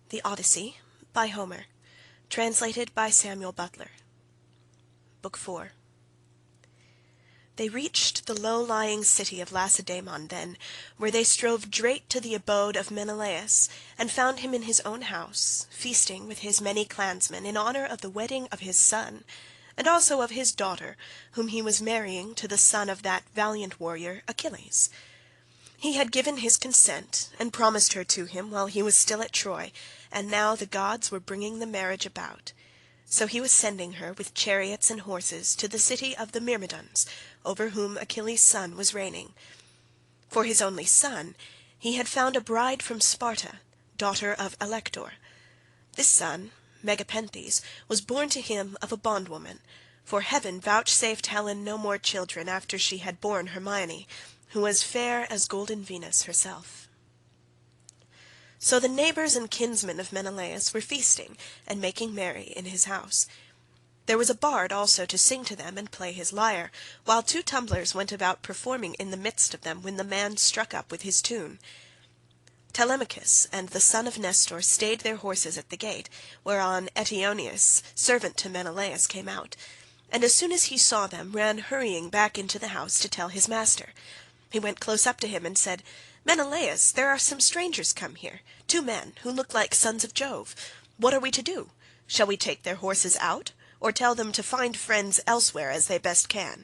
The Odyssey, by Homer, translated by Samuel Butler. Book 4. They reached the low-lying city of Lacedaemon then, where they strove straight to the abode of Menelaus, and found him in his own house, feasting with his many clansmen in honour of the wedding of his son, and also of his daughter, whom he was marrying to the son of that valiant warrior Achilles. He had given his consent, and promised her to him while he was still at Troy, and now the gods were bringing the marriage about. So he was sending her with chariots and horses to the city of the Myrmidons, over whom Achilles' son was reigning. For his only son he had found a bride from Sparta, daughter of Alector. This son, Megapenthes, was born to him of a bondwoman, for heaven vouchsafed Helen no more children after she had borne Hermione, who was fair as golden Venus herself. So the neighbours and kinsmen of Menelaus were feasting and making merry in his house. There was a bard also to sing to them and play his lyre, while 2 tumblers went about performing in the midst of them when the man struck up with his tune. Telemachus and the son of Nestor stayed their horses at the gate, whereon Eteoneus, servant to Menelaus, came out, and as soon as he saw them ran hurrying back into the house to tell his master. He went close up to him and said, "Menelaus, there are some strangers come here, 2 men, who look like sons of Jove. What are we to do? Shall we take their horses out, or tell them to find friends elsewhere as they best can?"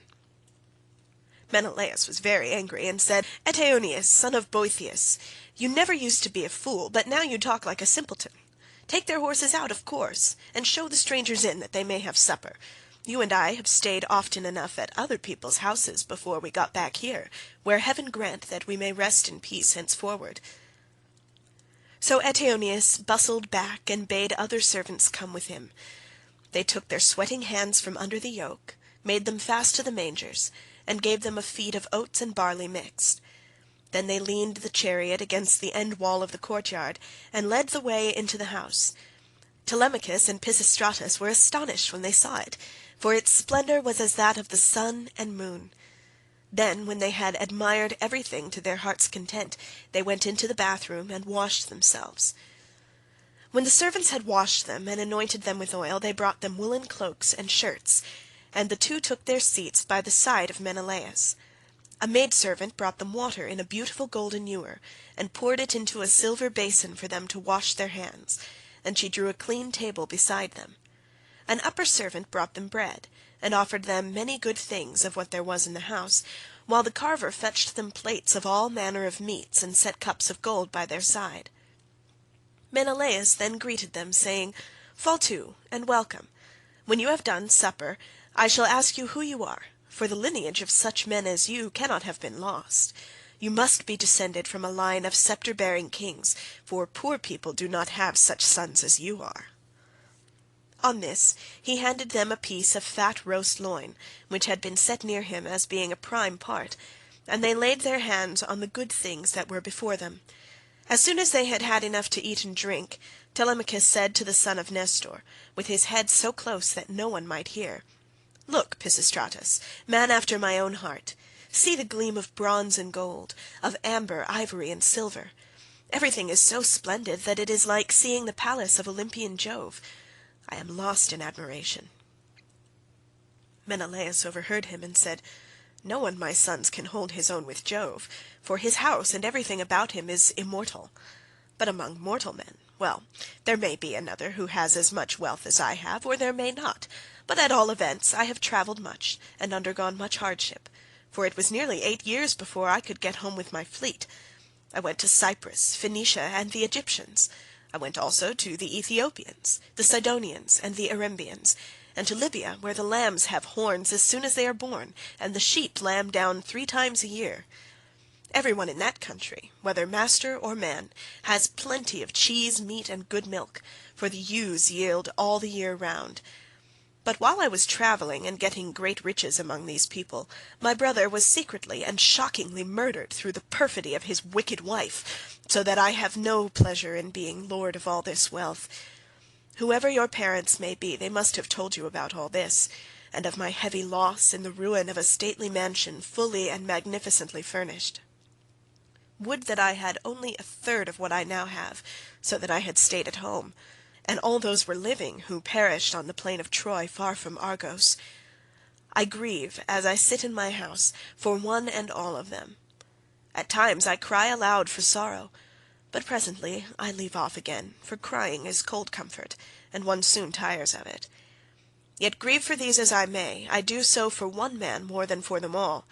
Menelaus was very angry, and said, "Eteoneus, son of Boetheus, you never used to be a fool, but now you talk like a simpleton. Take their horses out, of course, and show the strangers in that they may have supper. You and I have stayed often enough at other people's houses before we got back here, where heaven grant that we may rest in peace henceforward." So Eteoneus bustled back and bade other servants come with him. They took their sweating hands from under the yoke, made them fast to the mangers, and gave them a feed of oats and barley mixed. Then they leaned the chariot against the end wall of the courtyard, and led the way into the house. Telemachus and Pisistratus were astonished when they saw it, for its splendour was as that of the sun and moon. Then, when they had admired everything to their hearts' content, they went into the bathroom and washed themselves. When the servants had washed them and anointed them with oil, they brought them woollen cloaks and shirts, and the 2 took their seats by the side of Menelaus. A maidservant brought them water in a beautiful golden ewer, and poured it into a silver basin for them to wash their hands, and she drew a clean table beside them. An upper servant brought them bread, and offered them many good things of what there was in the house, while the carver fetched them plates of all manner of meats and set cups of gold by their side. Menelaus then greeted them, saying, "Fall to, and welcome. When you have done supper, I shall ask you who you are, for the lineage of such men as you cannot have been lost. You must be descended from a line of sceptre-bearing kings, for poor people do not have such sons as you are." On this he handed them a piece of fat roast loin, which had been set near him as being a prime part, and they laid their hands on the good things that were before them. As soon as they had had enough to eat and drink, Telemachus said to the son of Nestor, with his head so close that no one might hear, "Look, Pisistratus, man after my own heart, see the gleam of bronze and gold, of amber, ivory, and silver. Everything is so splendid that it is like seeing the palace of Olympian Jove. I am lost in admiration." Menelaus overheard him and said, "No one, my sons, can hold his own with Jove, for his house and everything about him is immortal. But among mortal men, well, there may be another who has as much wealth as I have, or there may not, but at all events I have travelled much and undergone much hardship, for it was nearly 8 years before I could get home with my fleet. I went to Cyprus, Phoenicia, and the Egyptians. I went also to the Ethiopians, the Sidonians, and the Erembians, and to Libya, where the lambs have horns as soon as they are born, and the sheep lamb down 3 times a year. Every one in that country, whether master or man, has plenty of cheese, meat, and good milk, for the ewes yield all the year round. But while I was travelling and getting great riches among these people, my brother was secretly and shockingly murdered through the perfidy of his wicked wife, so that I have no pleasure in being lord of all this wealth. Whoever your parents may be, they must have told you about all this, and of my heavy loss in the ruin of a stately mansion fully and magnificently furnished." Would that I had only a third of what I now have, so that I had stayed at home, and all those were living who perished on the plain of Troy far from Argos. I grieve, as I sit in my house, for one and all of them. At times I cry aloud for sorrow, but presently I leave off again, for crying is cold comfort, and one soon tires of it. Yet grieve for these as I may, I do so for one man more than for them all.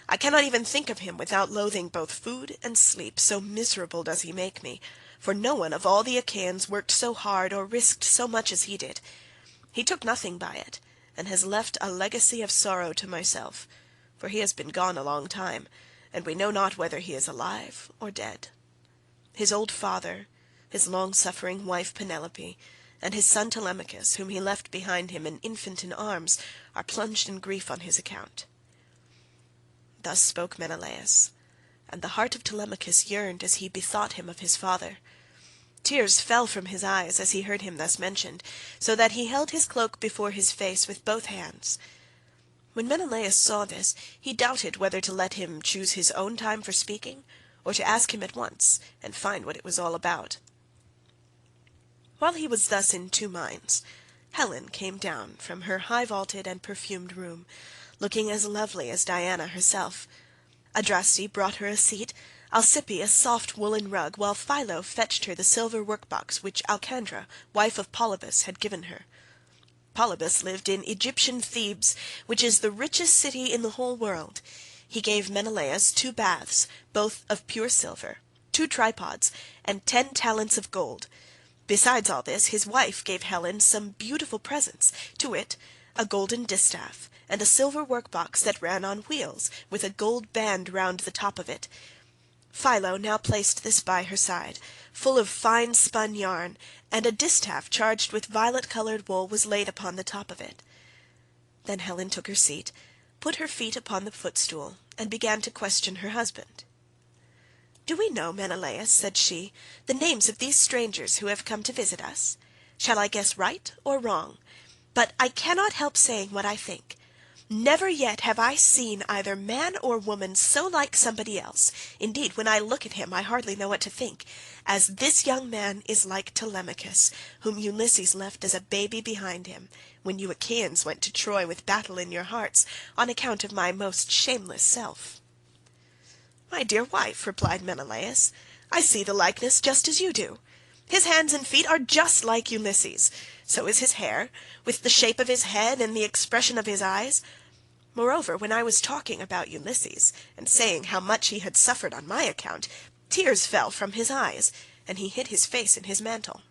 I cannot even think of him without loathing both food and sleep, so miserable does he make me, for no one of all the Achaeans worked so hard or risked so much as he did. He took nothing by it, and has left a legacy of sorrow to myself, for he has been gone a long time, and we know not whether he is alive or dead. His old father, his long-suffering wife Penelope, and his son Telemachus, whom he left behind him an infant in arms, are plunged in grief on his account." Thus spoke Menelaus, and the heart of Telemachus yearned as he bethought him of his father. Tears fell from his eyes as he heard him thus mentioned, so that he held his cloak before his face with both hands. When Menelaus saw this, he doubted whether to let him choose his own time for speaking, or to ask him at once, and find what it was all about. While he was thus in two minds, Helen came down from her high-vaulted and perfumed room, looking as lovely as Diana herself. Adraste brought her a seat, Alcippe a soft woollen rug, while Philo fetched her the silver work-box which Alcandra, wife of Polybus, had given her. Polybus lived in Egyptian Thebes, which is the richest city in the whole world. He gave Menelaus 2 baths, both of pure silver, 2 tripods, and 10 talents of gold. Besides all this, his wife gave Helen some beautiful presents, to wit, a golden distaff, and a silver work-box that ran on wheels, with a gold band round the top of it. Philo now placed this by her side, full of fine spun yarn, and a distaff charged with violet-coloured wool was laid upon the top of it. Then Helen took her seat, put her feet upon the footstool, and began to question her husband. "Do we know, Menelaus," said she, "the names of these strangers who have come to visit us? Shall I guess right or wrong? But I cannot help saying what I think. Never yet have I seen either man or woman so like somebody else, indeed when I look at him I hardly know what to think, as this young man is like Telemachus, whom Ulysses left as a baby behind him, when you Achaeans went to Troy with battle in your hearts, on account of my most shameless self." "My dear wife," replied Menelaus, "I see the likeness just as you do. His hands and feet are just like Ulysses, so is his hair, with the shape of his head and the expression of his eyes. Moreover, when I was talking about Ulysses, and saying how much he had suffered on my account, tears fell from his eyes, and he hid his face in his mantle."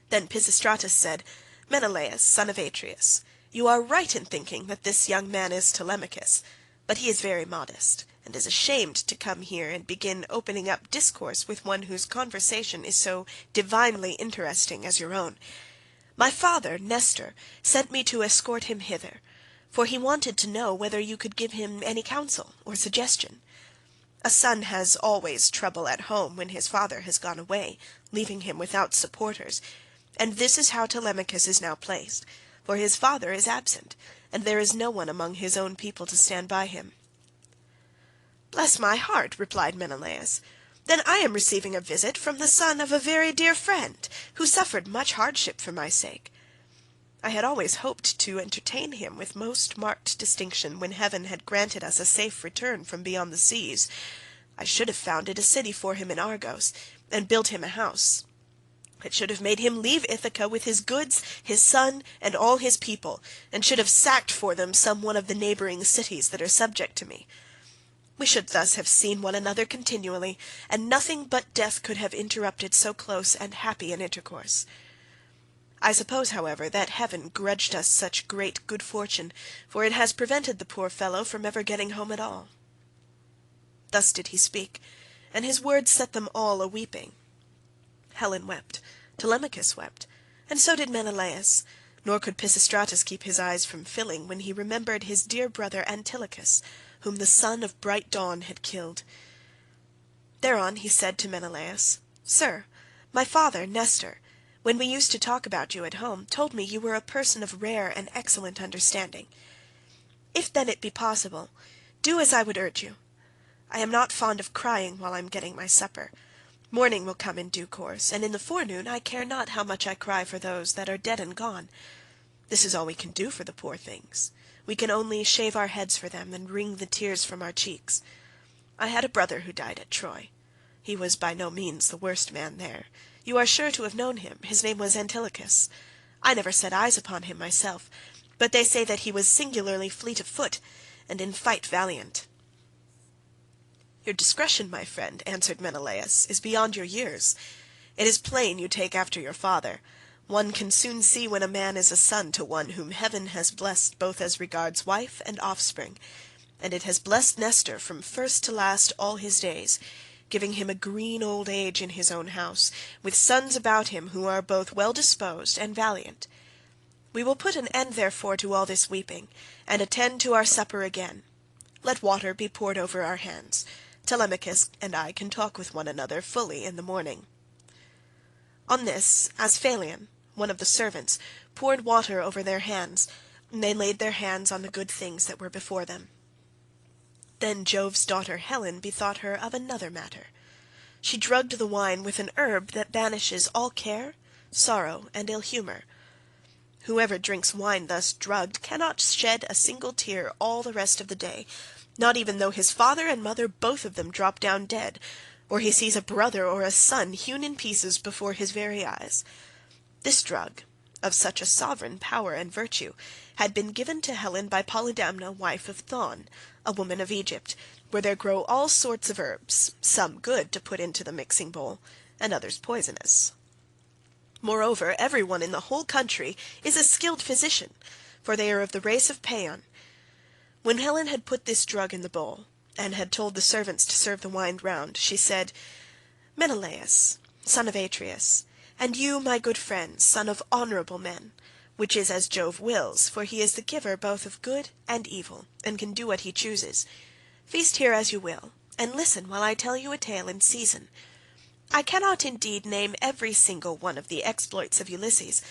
Then Pisistratus said, "Menelaus, son of Atreus, you are right in thinking that this young man is Telemachus, but he is very modest, and is ashamed to come here and begin opening up discourse with one whose conversation is so divinely interesting as your own. My father, Nestor, sent me to escort him hither, for he wanted to know whether you could give him any counsel or suggestion. A son has always trouble at home when his father has gone away, leaving him without supporters, and this is how Telemachus is now placed, for his father is absent, and there is no one among his own people to stand by him." "Bless my heart," replied Menelaus, "then I am receiving a visit from the son of a very dear friend, who suffered much hardship for my sake. I had always hoped to entertain him with most marked distinction when heaven had granted us a safe return from beyond the seas. I should have founded a city for him in Argos, and built him a house. It should have made him leave Ithaca with his goods, his son, and all his people, and should have sacked for them some one of the neighbouring cities that are subject to me. We should thus have seen one another continually, and nothing but death could have interrupted so close and happy an intercourse. I suppose, however, that heaven grudged us such great good fortune, for it has prevented the poor fellow from ever getting home at all." Thus did he speak, and his words set them all a-weeping. Helen wept, Telemachus wept, and so did Menelaus, nor could Pisistratus keep his eyes from filling when he remembered his dear brother Antilochus, whom the son of bright dawn had killed. Thereon he said to Menelaus, "Sir, my father, Nestor, when we used to talk about you at home, told me you were a person of rare and excellent understanding. If then it be possible, do as I would urge you. I am not fond of crying while I am getting my supper. Morning will come in due course, and in the forenoon I care not how much I cry for those that are dead and gone. This is all we can do for the poor things. We can only shave our heads for them and wring the tears from our cheeks. I had a brother who died at Troy. He was by no means the worst man there. You are sure to have known him. His name was Antilochus. I never set eyes upon him myself, but they say that he was singularly fleet of foot, and in fight valiant." "Your discretion, my friend," answered Menelaus, "is beyond your years. It is plain you take after your father. One can soon see when a man is a son to one whom heaven has blessed both as regards wife and offspring, and it has blessed Nestor from first to last all his days, giving him a green old age in his own house, with sons about him who are both well disposed and valiant. We will put an end therefore to all this weeping, and attend to our supper again. Let water be poured over our hands. Telemachus and I can talk with one another fully in the morning." On this Asphalion, one of the servants, poured water over their hands, and they laid their hands on the good things that were before them. Then Jove's daughter Helen bethought her of another matter. She drugged the wine with an herb that banishes all care, sorrow, and ill humour. Whoever drinks wine thus drugged cannot shed a single tear all the rest of the day, not even though his father and mother both of them drop down dead, or he sees a brother or a son hewn in pieces before his very eyes. This drug, of such a sovereign power and virtue, had been given to Helen by Polydamna, wife of Thon, a woman of Egypt, where there grow all sorts of herbs, some good to put into the mixing bowl, and others poisonous. Moreover, every one in the whole country is a skilled physician, for they are of the race of Paeon. When Helen had put this drug in the bowl, and had told the servants to serve the wine round, she said, "Menelaus, son of Atreus, and you, my good friends, son of honourable men, which is as Jove wills, for he is the giver both of good and evil, and can do what he chooses. Feast here as you will, and listen while I tell you a tale in season. I cannot indeed name every single one of the exploits of Ulysses,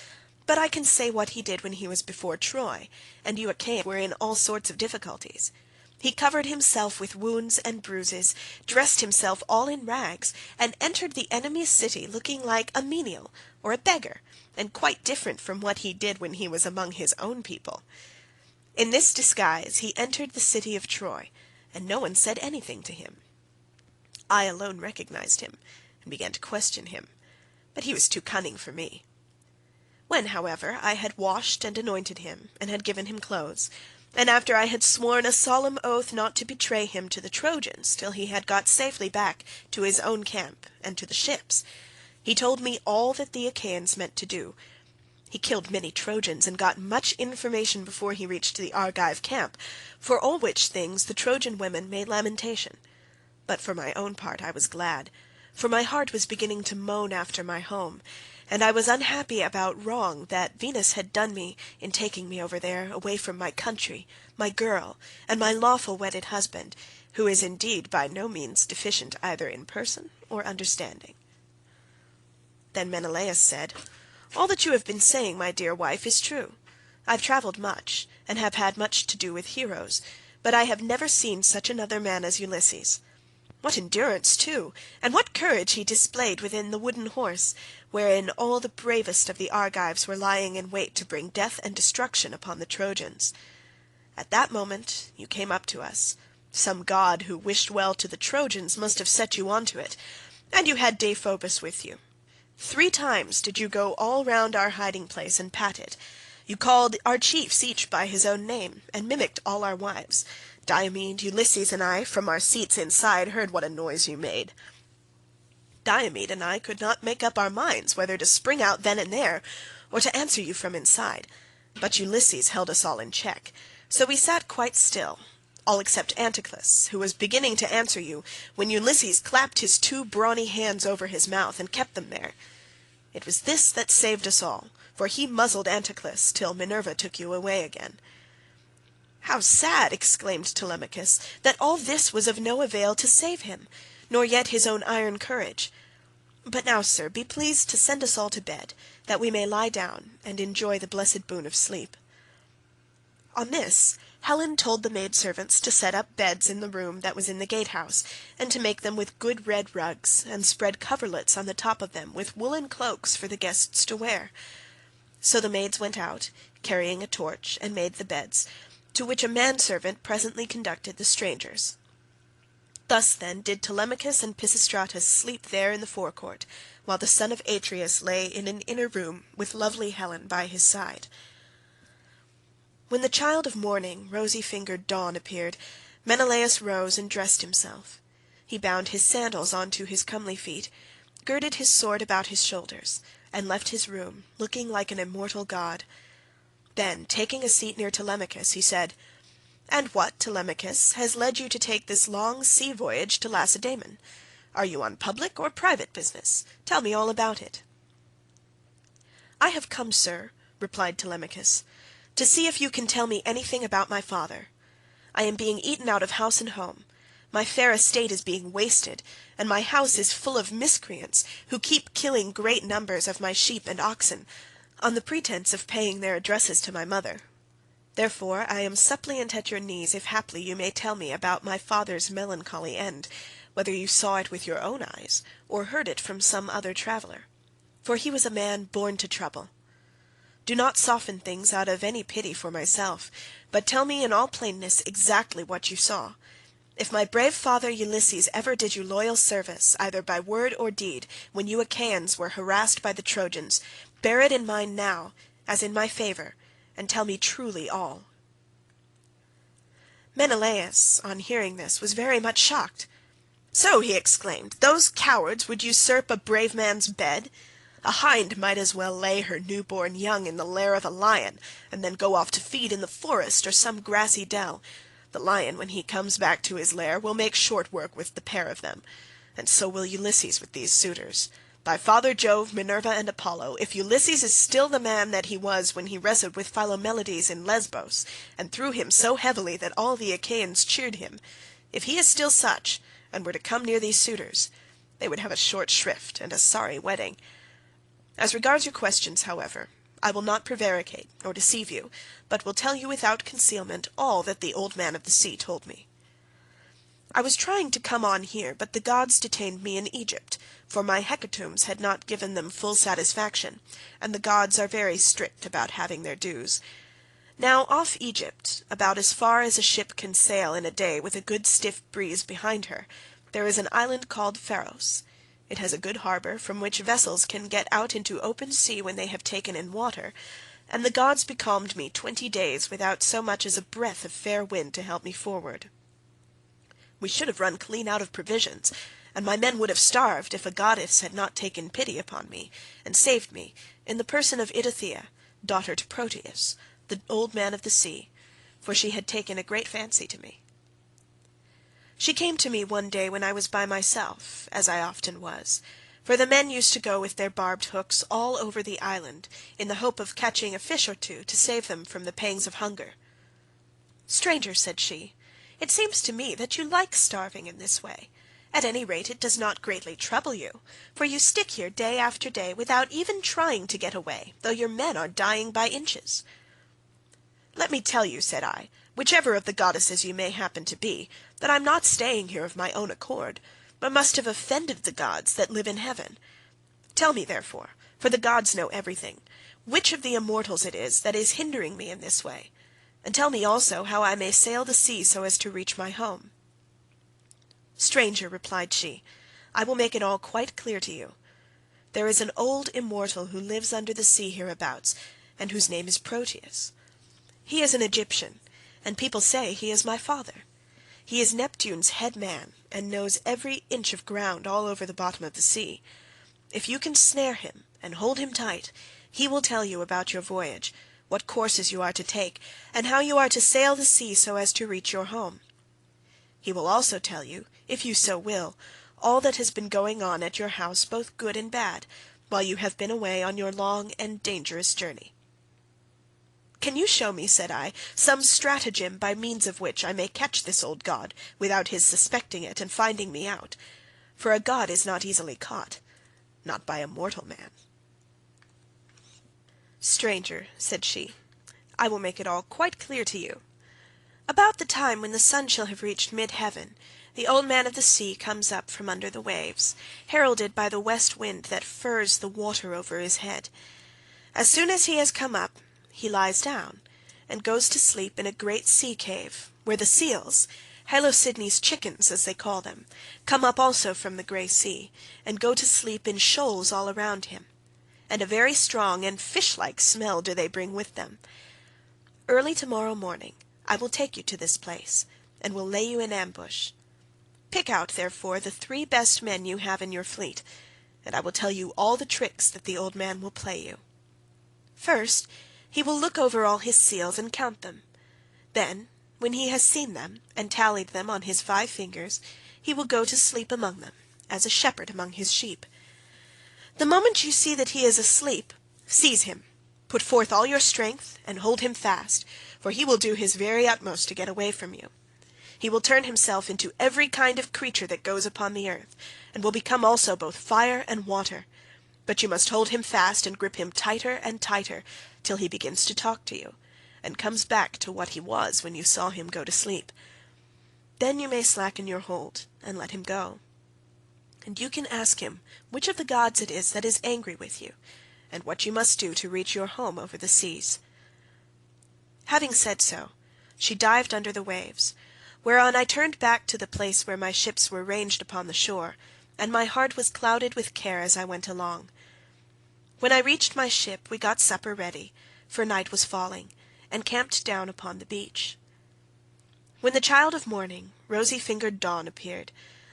but I can say what he did when he was before Troy, and you Achaeans were in all sorts of difficulties. He covered himself with wounds and bruises, dressed himself all in rags, and entered the enemy's city looking like a menial or a beggar, and quite different from what he did when he was among his own people. In this disguise he entered the city of Troy, and no one said anything to him. I alone recognized him, and began to question him, but he was too cunning for me. When, however, I had washed and anointed him, and had given him clothes, and after I had sworn a solemn oath not to betray him to the Trojans till he had got safely back to his own camp and to the ships, he told me all that the Achaeans meant to do. He killed many Trojans, and got much information before he reached the Argive camp, for all which things the Trojan women made lamentation. But for my own part I was glad, for my heart was beginning to moan after my home, and I was unhappy about wrong that Venus had done me in taking me over there, away from my country, my girl, and my lawful wedded husband, who is indeed by no means deficient either in person or understanding." Then Menelaus said, "All that you have been saying, my dear wife, is true. I've travelled much, and have had much to do with heroes, but I have never seen such another man as Ulysses. What endurance, too, and what courage he displayed within the wooden horse, wherein all the bravest of the Argives were lying in wait to bring death and destruction upon the Trojans. At that moment you came up to us. Some god who wished well to the Trojans must have set you on to it, and you had Deiphobus with you. 3 times did you go all round our hiding place and pat it. You called our chiefs each by his own name, and mimicked all our wives. Diomed, Ulysses, and I, from our seats inside, heard what a noise you made. Diomed and I could not make up our minds whether to spring out then and there, or to answer you from inside, but Ulysses held us all in check, so we sat quite still, all except Anticlus, who was beginning to answer you, when Ulysses clapped his 2 brawny hands over his mouth, and kept them there. It was this that saved us all, for he muzzled Anticlus till Minerva took you away again." "How sad," exclaimed Telemachus, "that all this was of no avail to save him, nor yet his own iron courage. But now, sir, be pleased to send us all to bed, that we may lie down and enjoy the blessed boon of sleep." On this Helen told the maidservants to set up beds in the room that was in the gatehouse, and to make them with good red rugs, and spread coverlets on the top of them with woollen cloaks for the guests to wear. So the maids went out, carrying a torch, and made the beds, to which a manservant presently conducted the strangers. Thus, then, did Telemachus and Pisistratus sleep there in the forecourt, while the son of Atreus lay in an inner room with lovely Helen by his side. When the child of morning, rosy-fingered Dawn, appeared, Menelaus rose and dressed himself. He bound his sandals on to his comely feet, girded his sword about his shoulders, and left his room, looking like an immortal god. Then, taking a seat near Telemachus, he said, "And what, Telemachus, has led you to take this long sea voyage to Lacedaemon? Are you on public or private business? Tell me all about it." "I have come, sir," replied Telemachus, "to see if you can tell me anything about my father. I am being eaten out of house and home. My fair estate is being wasted, and my house is full of miscreants, who keep killing great numbers of my sheep and oxen, on the pretence of paying their addresses to my mother. Therefore I am suppliant at your knees if haply you may tell me about my father's melancholy end, whether you saw it with your own eyes, or heard it from some other traveller. For he was a man born to trouble. Do not soften things out of any pity for myself, but tell me in all plainness exactly what you saw. If my brave father Ulysses ever did you loyal service, either by word or deed, when you Achaeans were harassed by the Trojans, bear it in mind now, as in my favour, and tell me truly all." Menelaus, on hearing this, was very much shocked. "So," he exclaimed, "those cowards would usurp a brave man's bed? A hind might as well lay her new-born young in the lair of a lion, and then go off to feed in the forest or some grassy dell. The lion, when he comes back to his lair, will make short work with the pair of them, and so will Ulysses with these suitors. By Father Jove, Minerva, and Apollo, if Ulysses is still the man that he was when he wrestled with Philomeleides in Lesbos, and threw him so heavily that all the Achaeans cheered him, if he is still such, and were to come near these suitors, they would have a short shrift and a sorry wedding. As regards your questions, however, I will not prevaricate or deceive you, but will tell you without concealment all that the old man of the sea told me. I was trying to come on here, but the gods detained me in Egypt, for my hecatombs had not given them full satisfaction, and the gods are very strict about having their dues. Now off Egypt, about as far as a ship can sail in a day with a good stiff breeze behind her, there is an island called Pharos. It has a good harbour, from which vessels can get out into open sea when they have taken in water, and the gods becalmed me 20 days without so much as a breath of fair wind to help me forward. We should have run clean out of provisions, and my men would have starved if a goddess had not taken pity upon me, and saved me, in the person of Ithaca, daughter to Proteus, the old man of the sea, for she had taken a great fancy to me. She came to me one day when I was by myself, as I often was, for the men used to go with their barbed hooks all over the island, in the hope of catching a fish or two to save them from the pangs of hunger. "Stranger," said she, "it seems to me that you like starving in this way. At any rate it does not greatly trouble you, for you stick here day after day without even trying to get away, though your men are dying by inches." "Let me tell you," said I, "whichever of the goddesses you may happen to be, that I'm not staying here of my own accord, but must have offended the gods that live in heaven. Tell me, therefore, for the gods know everything, which of the immortals it is that is hindering me in this way, and tell me also how I may sail the sea so as to reach my home." "Stranger," replied she, "I will make it all quite clear to you. There is an old immortal who lives under the sea hereabouts, and whose name is Proteus. He is an Egyptian, and people say he is my father. He is Neptune's head man, and knows every inch of ground all over the bottom of the sea. If you can snare him and hold him tight, he will tell you about your voyage, what courses you are to take, and how you are to sail the sea so as to reach your home. He will also tell you, if you so will, all that has been going on at your house, both good and bad, while you have been away on your long and dangerous journey." "Can you show me," said I, "some stratagem by means of which I may catch this old god, without his suspecting it and finding me out? For a god is not easily caught, not by a mortal man." "Stranger," said she, I will make it all quite clear to you. About the time when the sun shall have reached mid-heaven, the old man of the sea comes up from under the waves, heralded by the west wind that furs the water over his head. As soon as he has come up, he lies down, and goes to sleep in a great sea cave, where the seals, Halosydne's chickens as they call them, come up also from the grey sea, and go to sleep in shoals all around him. And a very strong and fish-like smell do they bring with them. Early tomorrow morning I will take you to this place, and will lay you in ambush. Pick out, therefore, the 3 best men you have in your fleet, and I will tell you all the tricks that the old man will play you. First, he will look over all his seals and count them. Then, when he has seen them, and tallied them on his 5 fingers, he will go to sleep among them, as a shepherd among his sheep. The moment you see that he is asleep, seize him, put forth all your strength, and hold him fast, for he will do his very utmost to get away from you. He will turn himself into every kind of creature that goes upon the earth, and will become also both fire and water. But you must hold him fast and grip him tighter and tighter, till he begins to talk to you, and comes back to what he was when you saw him go to sleep. Then you may slacken your hold, and let him go. And you can ask him which of the gods it is that is angry with you, and what you must do to reach your home over the seas. Having said so, she dived under the waves, whereon I turned back to the place where my ships were ranged upon the shore, and my heart was clouded with care as I went along. When I reached my ship, we got supper ready, for night was falling, and camped down upon the beach. When the child of morning, rosy-fingered Dawn, appeared,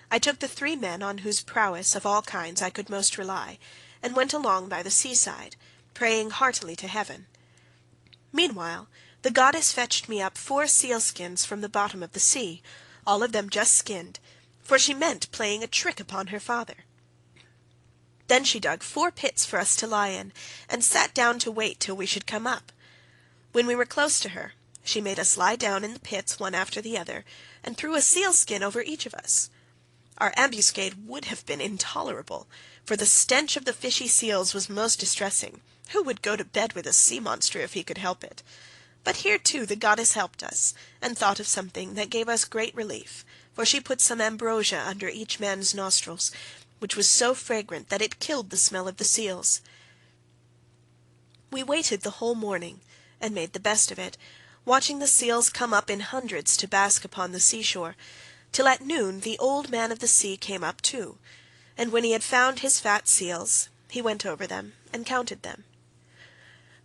I took the 3 men on whose prowess of all kinds I could most rely, and went along by the seaside, praying heartily to heaven. Meanwhile, the goddess fetched me up 4 sealskins from the bottom of the sea, all of them just skinned, for she meant playing a trick upon her father. Then she dug 4 pits for us to lie in, and sat down to wait till we should come up. When we were close to her, she made us lie down in the pits one after the other, and threw a sealskin over each of us. Our ambuscade would have been intolerable, for the stench of the fishy seals was most distressing. Who would go to bed with a sea monster if he could help it? But here too the goddess helped us, and thought of something that gave us great relief, for she put some ambrosia under each man's nostrils, which was so fragrant that it killed the smell of the seals. We waited the whole morning, and made the best of it, watching the seals come up in hundreds to bask upon the seashore, till at noon the old man of the sea came up too, and when he had found his fat seals, he went over them and counted them.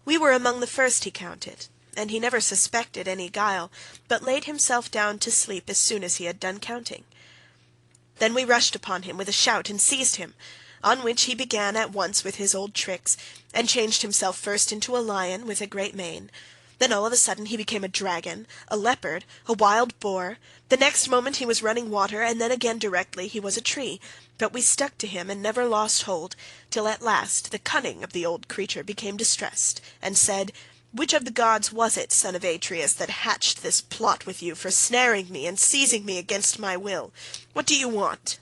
We were among the first he counted, and he never suspected any guile, but laid himself down to sleep as soon as he had done counting. Then we rushed upon him with a shout and seized him, on which he began at once with his old tricks, and changed himself first into a lion with a great mane. Then all of a sudden he became a dragon, a leopard, a wild boar. The next moment he was running water, and then again directly he was a tree. But we stuck to him and never lost hold, till at last the cunning of the old creature became distressed, and said, "Which of the gods was it, son of Atreus, that hatched this plot with you for snaring me and seizing me against my will? What do you want?"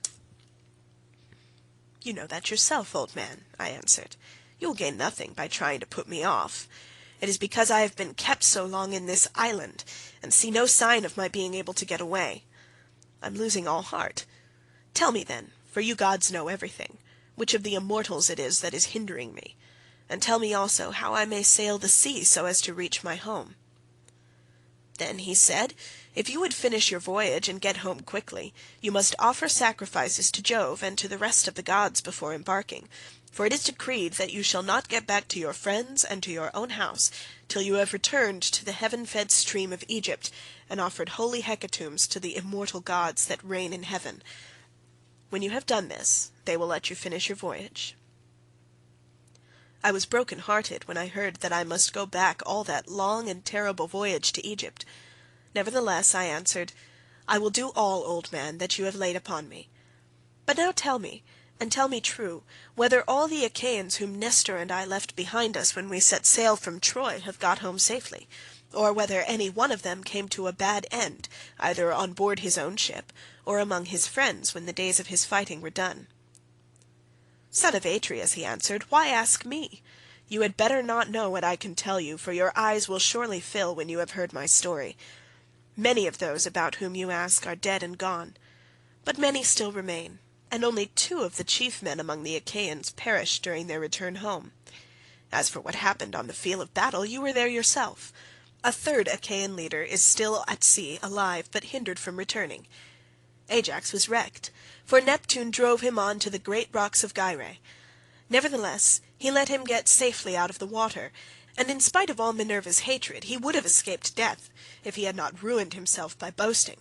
"You know that yourself, old man," I answered. "You will gain nothing by trying to put me off. It is because I have been kept so long in this island, and see no sign of my being able to get away. I am losing all heart. Tell me then, for you gods know everything, which of the immortals it is that is hindering me, and tell me also how I may sail the sea so as to reach my home." Then he said, "If you would finish your voyage and get home quickly, you must offer sacrifices to Jove and to the rest of the gods before embarking, for it is decreed that you shall not get back to your friends and to your own house till you have returned to the heaven-fed stream of Egypt and offered holy hecatombs to the immortal gods that reign in heaven. When you have done this, they will let you finish your voyage." I was broken-hearted when I heard that I must go back all that long and terrible voyage to Egypt. Nevertheless I answered, "I will do all, old man, that you have laid upon me. But now tell me, and tell me true, whether all the Achaeans whom Nestor and I left behind us when we set sail from Troy have got home safely, or whether any one of them came to a bad end, either on board his own ship, or among his friends when the days of his fighting were done." "Son of Atreus," he answered, "why ask me? You had better not know what I can tell you, for your eyes will surely fill when you have heard my story. Many of those about whom you ask are dead and gone, but many still remain, and only 2 of the chief men among the Achaeans perished during their return home. As for what happened on the field of battle, you were there yourself. A 3rd Achaean leader is still at sea, alive, but hindered from returning. Ajax was wrecked, for Neptune drove him on to the great rocks of Gyrae. Nevertheless, he let him get safely out of the water, and in spite of all Minerva's hatred, he would have escaped death, if he had not ruined himself by boasting.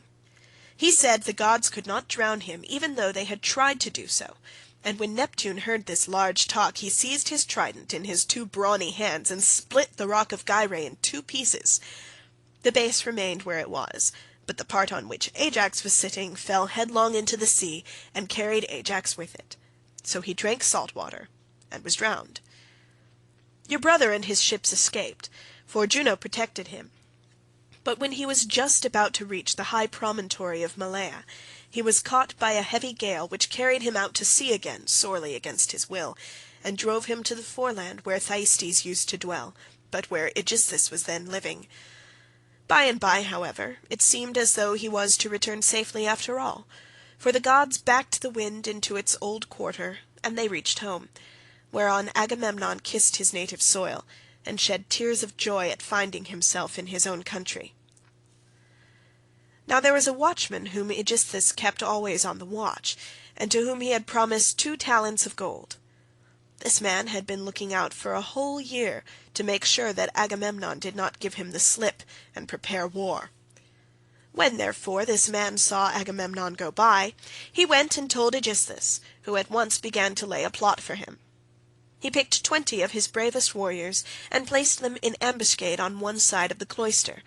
He said the gods could not drown him, even though they had tried to do so, and when Neptune heard this large talk, he seized his trident in his 2 brawny hands and split the rock of Gyrae in 2 pieces. The base remained where it was, but the part on which Ajax was sitting fell headlong into the sea and carried Ajax with it. So he drank salt water and was drowned. Your brother and his ships escaped, for Juno protected him. But when he was just about to reach the high promontory of Malea, he was caught by a heavy gale which carried him out to sea again, sorely against his will, and drove him to the foreland where Thyestes used to dwell, but where Aegisthus was then living. By and by, however, it seemed as though he was to return safely after all, for the gods backed the wind into its old quarter, and they reached home, whereon Agamemnon kissed his native soil, and shed tears of joy at finding himself in his own country. Now there was a watchman whom Aegisthus kept always on the watch, and to whom he had promised 2 talents of gold. This man had been looking out for a whole year to make sure that Agamemnon did not give him the slip and prepare war. When, therefore, this man saw Agamemnon go by, he went and told Aegisthus, who at once began to lay a plot for him. He picked 20 of his bravest warriors and placed them in ambuscade on one side of the cloister,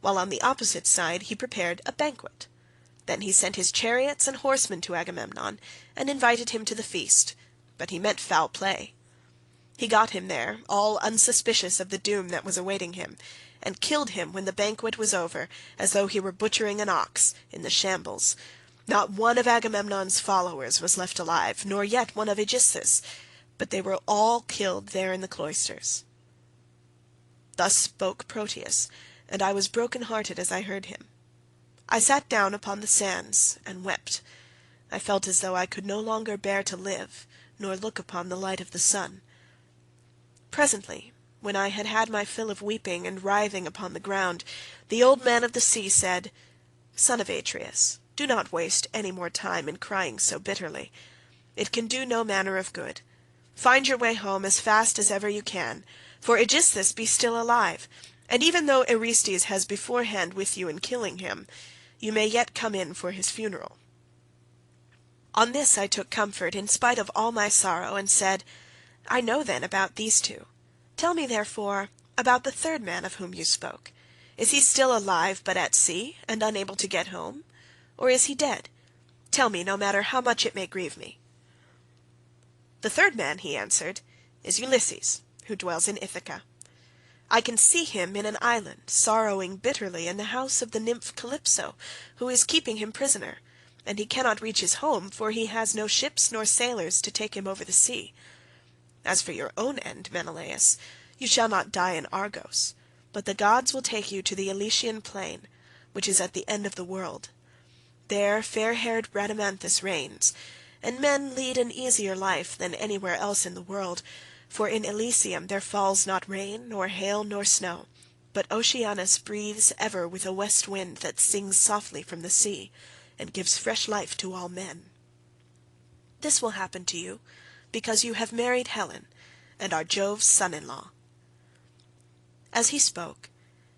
while on the opposite side he prepared a banquet. Then he sent his chariots and horsemen to Agamemnon, and invited him to the feast, but he meant foul play. He got him there, all unsuspicious of the doom that was awaiting him, and killed him when the banquet was over, as though he were butchering an ox, in the shambles. Not one of Agamemnon's followers was left alive, nor yet one of Aegisthus, but they were all killed there in the cloisters. Thus spoke Proteus, and I was broken-hearted as I heard him. I sat down upon the sands and wept. I felt as though I could no longer bear to live, nor look upon the light of the sun. Presently, when I had had my fill of weeping and writhing upon the ground, the old man of the sea said, "Son of Atreus, do not waste any more time in crying so bitterly. It can do no manner of good. Find your way home as fast as ever you can, for Aegisthus be still alive, and even though Orestes has beforehand with you in killing him, you may yet come in for his funeral." On this I took comfort in spite of all my sorrow, and said, "I know then about these 2. Tell me, therefore, about the 3rd man of whom you spoke. Is he still alive but at sea, and unable to get home? Or is he dead? Tell me, no matter how much it may grieve me." "The 3rd man," he answered, "is Ulysses, who dwells in Ithaca. I can see him in an island, sorrowing bitterly in the house of the nymph Calypso, who is keeping him prisoner, and he cannot reach his home, for he has no ships nor sailors to take him over the sea. As for your own end, Menelaus, you shall not die in Argos, but the gods will take you to the Elysian plain, which is at the end of the world. There fair-haired Rhadamanthus reigns, and men lead an easier life than anywhere else in the world, for in Elysium there falls not rain, nor hail, nor snow, but Oceanus breathes ever with a west wind that sings softly from the sea, and gives fresh life to all men. This will happen to you, because you have married Helen, and are Jove's son-in-law." As he spoke,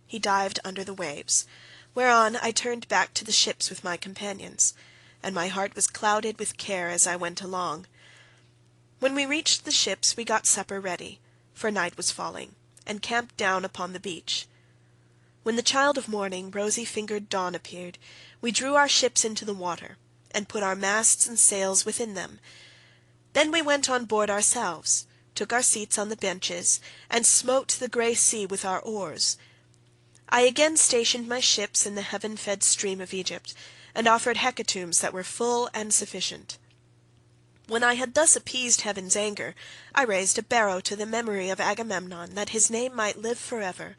he dived under the waves, whereon I turned back to the ships with my companions, and my heart was clouded with care as I went along. When we reached the ships we got supper ready, for night was falling, and camped down upon the beach. When the child of morning, rosy-fingered Dawn appeared, we drew our ships into the water, and put our masts and sails within them. Then we went on board ourselves, took our seats on the benches, and smote the grey sea with our oars. I again stationed my ships in the heaven-fed stream of Egypt, and offered hecatombs that were full and sufficient. When I had thus appeased heaven's anger, I raised a barrow to the memory of Agamemnon, that his name might live for ever.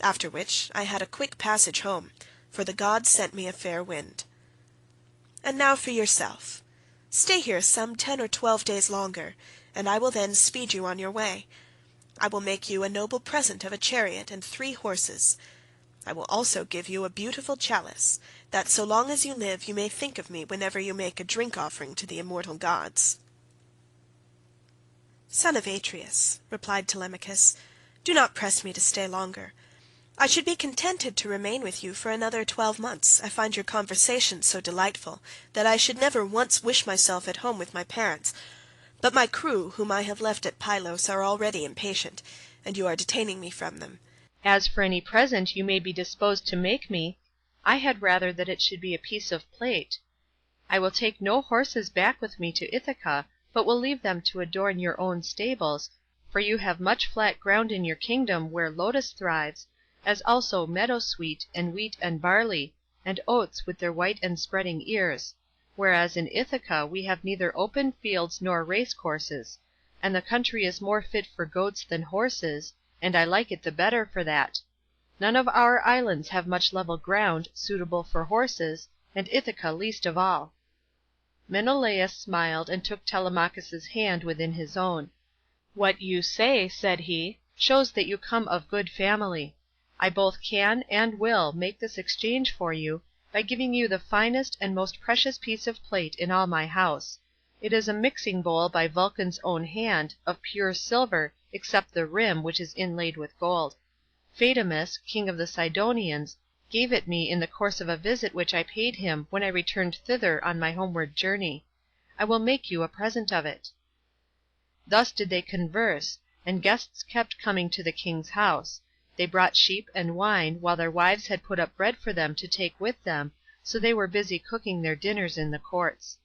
After which I had a quick passage home, for the gods sent me a fair wind. And now for yourself. Stay here some 10 or 12 days longer, and I will then speed you on your way. I will make you a noble present of a chariot and 3 horses. I will also give you a beautiful chalice, that so long as you live you may think of me whenever you make a drink offering to the immortal gods." "Son of Atreus," replied Telemachus, "do not press me to stay longer. I should be contented to remain with you for another 12 months. I find your conversation so delightful, that I should never once wish myself at home with my parents. But my crew, whom I have left at Pylos, are already impatient, and you are detaining me from them. As for any present you may be disposed to make me, I had rather that it should be a piece of plate. I will take no horses back with me to Ithaca, but will leave them to adorn your own stables, for you have much flat ground in your kingdom where lotus thrives, as also meadowsweet, and wheat and barley, and oats with their white and spreading ears, whereas in Ithaca we have neither open fields nor race courses, and the country is more fit for goats than horses, and I like it the better for that. None of our islands have much level ground, suitable for horses, and Ithaca least of all." Menelaus smiled, and took Telemachus's hand within his own. "What you say," said he, "shows that you come of good family. I both can and will make this exchange for you, by giving you the finest and most precious piece of plate in all my house. It is a mixing bowl by Vulcan's own hand, of pure silver, except the rim, which is inlaid with gold. Phaedimus, king of the Sidonians, gave it me in the course of a visit which I paid him when I returned thither on my homeward journey. I will make you a present of it." Thus did they converse, and guests kept coming to the king's house. They brought sheep and wine, while their wives had put up bread for them to take with them, so they were busy cooking their dinners in the courts.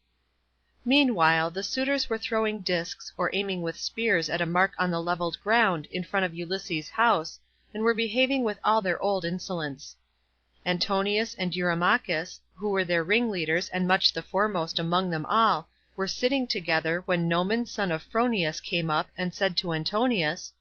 Meanwhile the suitors were throwing discs or aiming with spears at a mark on the levelled ground in front of Ulysses' house, and were behaving with all their old insolence. Antonius and Eurymachus, who were their ringleaders and much the foremost among them all, were sitting together, when Noman son of Phronius came up and said to Antonius,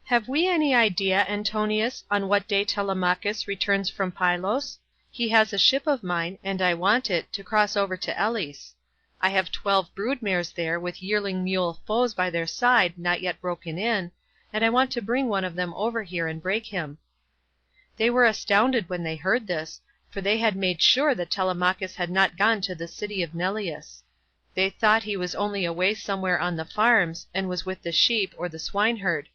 "Have we any idea, Antonius, on what day Telemachus returns from Pylos? He has a ship of mine, and I want it, to cross over to Elis. I have 12 brood-mares there, with yearling mule foals by their side not yet broken in, and I want to bring one of them over here and break him." They were astounded when they heard this, for they had made sure that Telemachus had not gone to the city of Neleus. They thought he was only away somewhere on the farms, and was with the sheep or the swineherd.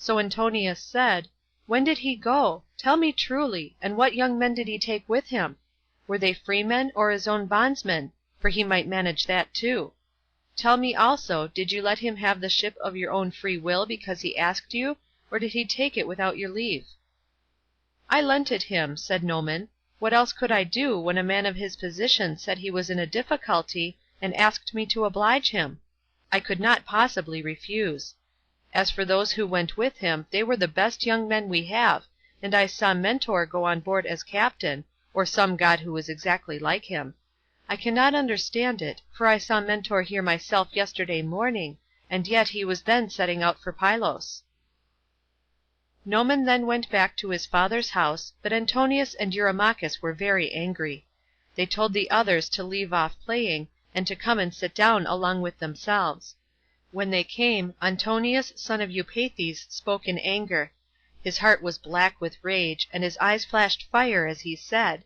So Antonius said, "When did he go? Tell me truly, and what young men did he take with him? Were they freemen or his own bondsmen? For he might manage that too. Tell me also, did you let him have the ship of your own free will because he asked you, or did he take it without your leave?" "I lent it him," said Noman. "What else could I do, when a man of his position said he was in a difficulty, and asked me to oblige him? I could not possibly refuse. As for those who went with him, they were the best young men we have, and I saw Mentor go on board as captain, or some god who was exactly like him. I cannot understand it, for I saw Mentor here myself yesterday morning, and yet he was then setting out for Pylos." Noman then went back to his father's house, but Antonius and Eurymachus were very angry. They told the others to leave off playing, and to come and sit down along with themselves. When they came, Antonius son of Eupeithes spoke in anger. His heart was black with rage, and his eyes flashed fire as he said,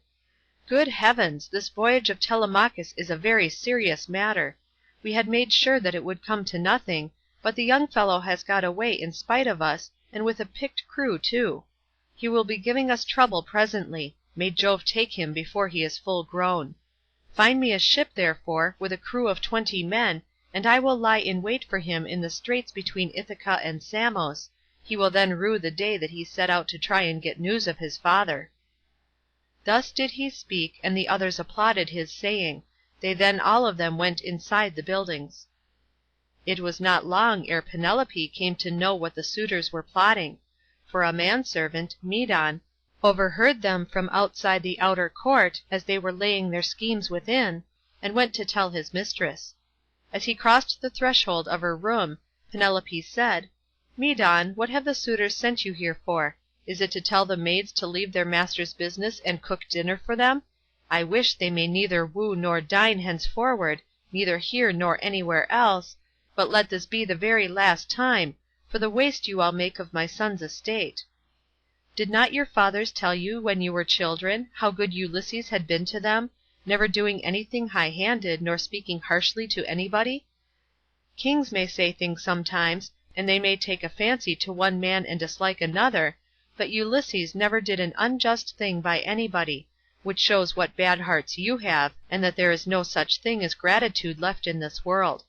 "Good heavens, this voyage of Telemachus is a very serious matter. We had made sure that it would come to nothing, but the young fellow has got away in spite of us, and with a picked crew too. He will be giving us trouble presently. May Jove take him before he is full grown. Find me a ship, therefore, with a crew of 20 men, and I will lie in wait for him in the straits between Ithaca and Samos. He will then rue the day that he set out to try and get news of his father." Thus did he speak, and the others applauded his saying. They then all of them went inside the buildings. It was not long ere Penelope came to know what the suitors were plotting, for a manservant, Medon, overheard them from outside the outer court, as they were laying their schemes within, and went to tell his mistress. As he crossed the threshold of her room, Penelope said, "Medon, what have the suitors sent you here for? Is it to tell the maids to leave their master's business and cook dinner for them? I wish they may neither woo nor dine henceforward, neither here nor anywhere else, but let this be the very last time, for the waste you all make of my son's estate. Did not your fathers tell you when you were children how good Ulysses had been to them, never doing anything high-handed, nor speaking harshly to anybody? Kings may say things sometimes, and they may take a fancy to one man and dislike another, but Ulysses never did an unjust thing by anybody, which shows what bad hearts you have, and that there is no such thing as gratitude left in this world."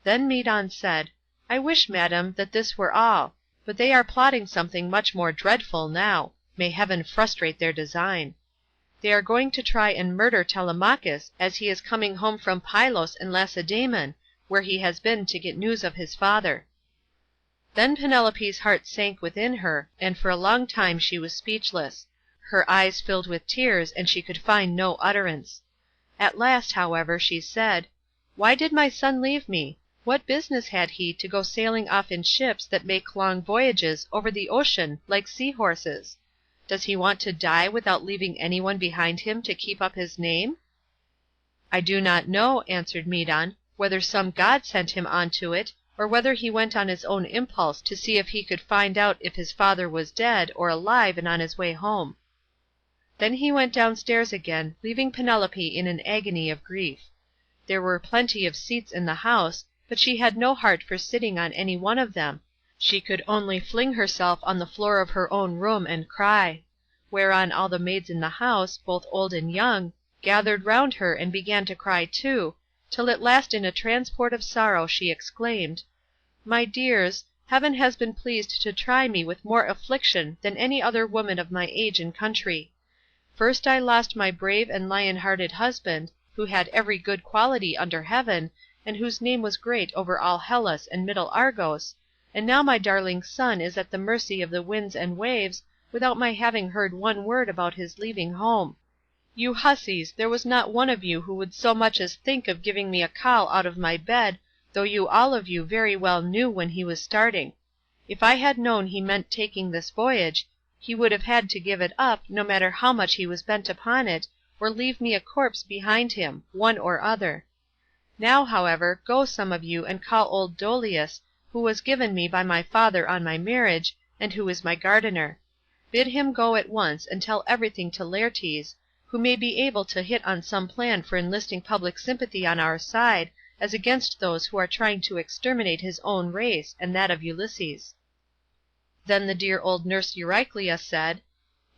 Then Medon said, "I wish, madam, that this were all, but they are plotting something much more dreadful now. May heaven frustrate their design. They are going to try and murder Telemachus as he is coming home from Pylos and Lacedaemon, where he has been to get news of his father." Then Penelope's heart sank within her, and for a long time she was speechless. Her eyes filled with tears, and she could find no utterance. At last, however, she said, "Why did my son leave me? What business had he to go sailing off in ships that make long voyages over the ocean like sea-horses? Does he want to die without leaving anyone behind him to keep up his name?" "I do not know," answered Medon, "whether some god sent him on to it, or whether he went on his own impulse to see if he could find out if his father was dead or alive and on his way home." Then he went downstairs again, leaving Penelope in an agony of grief. There were plenty of seats in the house, but she had no heart for sitting on any one of them. She could only fling herself on the floor of her own room and cry; whereon all the maids in the house, both old and young, gathered round her and began to cry too, till at last in a transport of sorrow she exclaimed, "My dears, heaven has been pleased to try me with more affliction than any other woman of my age and country. First I lost my brave and lion-hearted husband, who had every good quality under heaven, and whose name was great over all Hellas and middle Argos, and now my darling son is at the mercy of the winds and waves, without my having heard one word about his leaving home. You hussies, there was not one of you who would so much as think of giving me a call out of my bed, though you all of you very well knew when he was starting. If I had known he meant taking this voyage, he would have had to give it up, no matter how much he was bent upon it, or leave me a corpse behind him, one or other. Now, however, go some of you and call old Dolius, who was given me by my father on my marriage, and who is my gardener. Bid him go at once and tell everything to Laertes, who may be able to hit on some plan for enlisting public sympathy on our side, as against those who are trying to exterminate his own race, and that of Ulysses." Then the dear old nurse Euryclea said,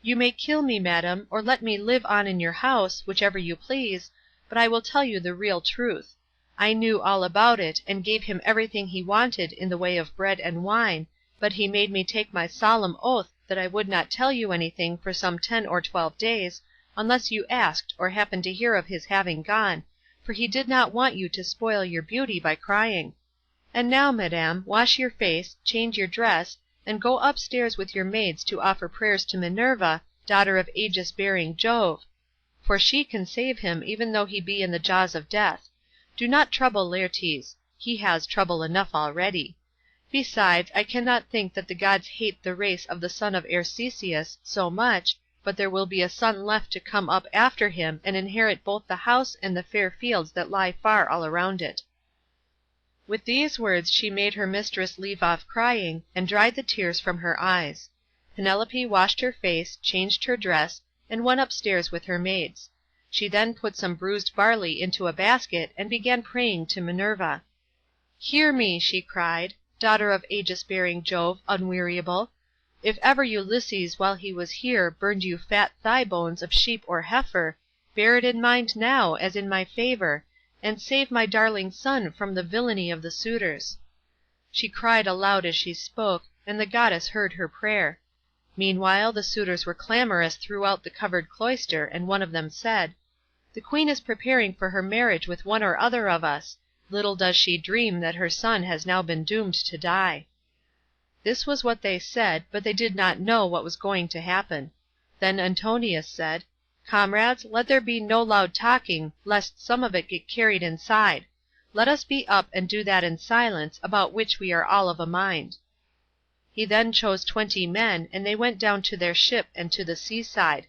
"You may kill me, madam, or let me live on in your house, whichever you please, but I will tell you the real truth. I knew all about it, and gave him everything he wanted in the way of bread and wine, but he made me take my solemn oath that I would not tell you anything for some 10 or 12 days, unless you asked or happened to hear of his having gone, for he did not want you to spoil your beauty by crying. And now, madam, wash your face, change your dress, and go upstairs with your maids to offer prayers to Minerva, daughter of aegis-bearing Jove, for she can save him even though he be in the jaws of death. Do not trouble Laertes; he has trouble enough already. Besides, I cannot think that the gods hate the race of the son of Arceisius so much, but there will be a son left to come up after him and inherit both the house and the fair fields that lie far all around it." With these words she made her mistress leave off crying, and dried the tears from her eyes. Penelope washed her face, changed her dress, and went upstairs with her maids. She then put some bruised barley into a basket, and began praying to Minerva. "Hear me," she cried, "daughter of aegis-bearing Jove, unweariable. If ever Ulysses while he was here burned you fat thigh bones of sheep or heifer, bear it in mind now as in my favour, and save my darling son from the villainy of the suitors." She cried aloud as she spoke, and the goddess heard her prayer. Meanwhile the suitors were clamorous throughout the covered cloister, and one of them said, "The queen is preparing for her marriage with one or other of us. Little does she dream that her son has now been doomed to die." This was what they said, but they did not know what was going to happen. Then Antonius said, "Comrades, let there be no loud talking, lest some of it get carried inside. Let us be up and do that in silence, about which we are all of a mind." He then chose 20 men, and they went down to their ship and to the seaside.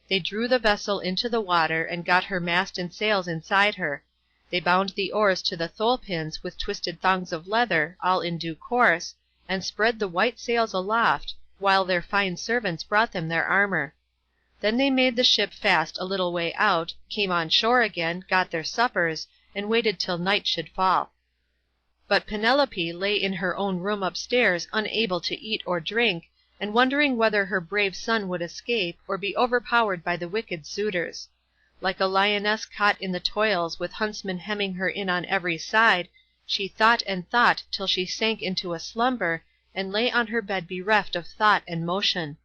They drew the vessel into the water, and got her mast and sails inside her. They bound the oars to the thole pins with twisted thongs of leather, all in due course, and spread the white sails aloft, while their fine servants brought them their armour. Then they made the ship fast a little way out, came on shore again, got their suppers, and waited till night should fall. But Penelope lay in her own room upstairs, unable to eat or drink, and wondering whether her brave son would escape, or be overpowered by the wicked suitors. Like a lioness caught in the toils, with huntsmen hemming her in on every side, she thought and thought till she sank into a slumber, and lay on her bed bereft of thought and motion.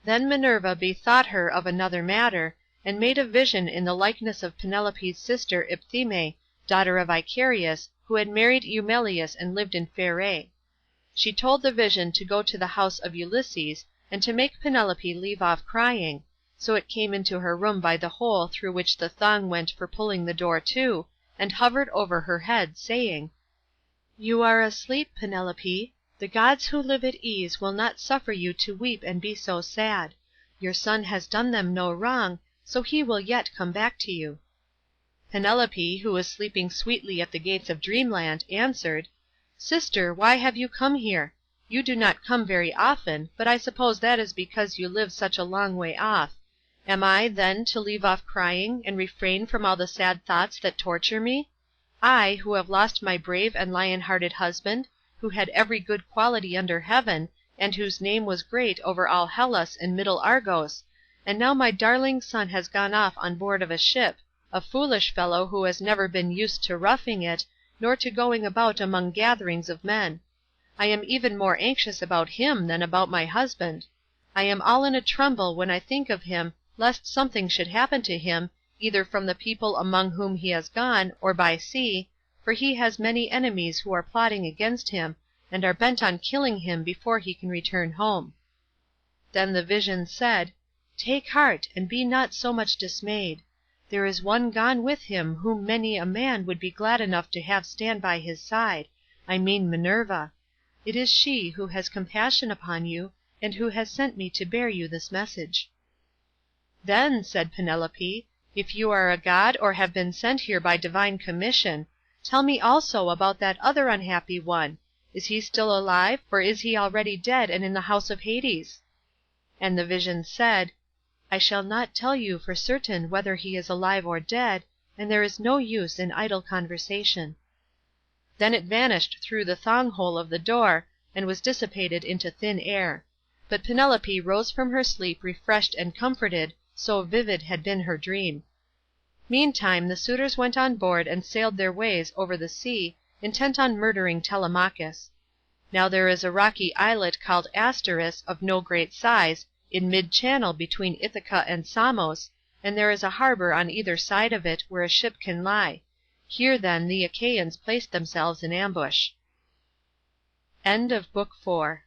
Then Minerva bethought her of another matter, and made a vision in the likeness of Penelope's sister Ipthime, daughter of Icarius, who had married Eumelus and lived in Pherae. She told the vision to go to the house of Ulysses, and to make Penelope leave off crying, so it came into her room by the hole through which the thong went for pulling the door to, and hovered over her head, saying, "You are asleep, Penelope. The gods who live at ease will not suffer you to weep and be so sad. Your son has done them no wrong, so he will yet come back to you." Penelope, who was sleeping sweetly at the gates of Dreamland, answered, "Sister, why have you come here? You do not come very often, but I suppose that is because you live such a long way off. Am I, then, to leave off crying, and refrain from all the sad thoughts that torture me? I, who have lost my brave and lion-hearted husband, who had every good quality under heaven, and whose name was great over all Hellas and middle Argos, and now my darling son has gone off on board of a ship, a foolish fellow who has never been used to roughing it, nor to going about among gatherings of men. I am even more anxious about him than about my husband. I am all in a tremble when I think of him, lest something should happen to him, either from the people among whom he has gone, or by sea, for he has many enemies who are plotting against him, and are bent on killing him before he can return home." Then the vision said, "Take heart, and be not so much dismayed. There is one gone with him whom many a man would be glad enough to have stand by his side, I mean Minerva. It is she who has compassion upon you, and who has sent me to bear you this message." "Then," said Penelope, "if you are a god or have been sent here by divine commission, tell me also about that other unhappy one. Is he still alive, or is he already dead and in the house of Hades?" And the vision said, "I shall not tell you for certain whether he is alive or dead, and there is no use in idle conversation." Then it vanished through the thong hole of the door, and was dissipated into thin air. But Penelope rose from her sleep refreshed and comforted, so vivid had been her dream. Meantime the suitors went on board and sailed their ways over the sea, intent on murdering Telemachus. Now there is a rocky islet called Asteris, of no great size, in mid-channel between Ithaca and Samos, and there is a harbour on either side of it, where a ship can lie. Here then the Achaeans placed themselves in ambush. Book 5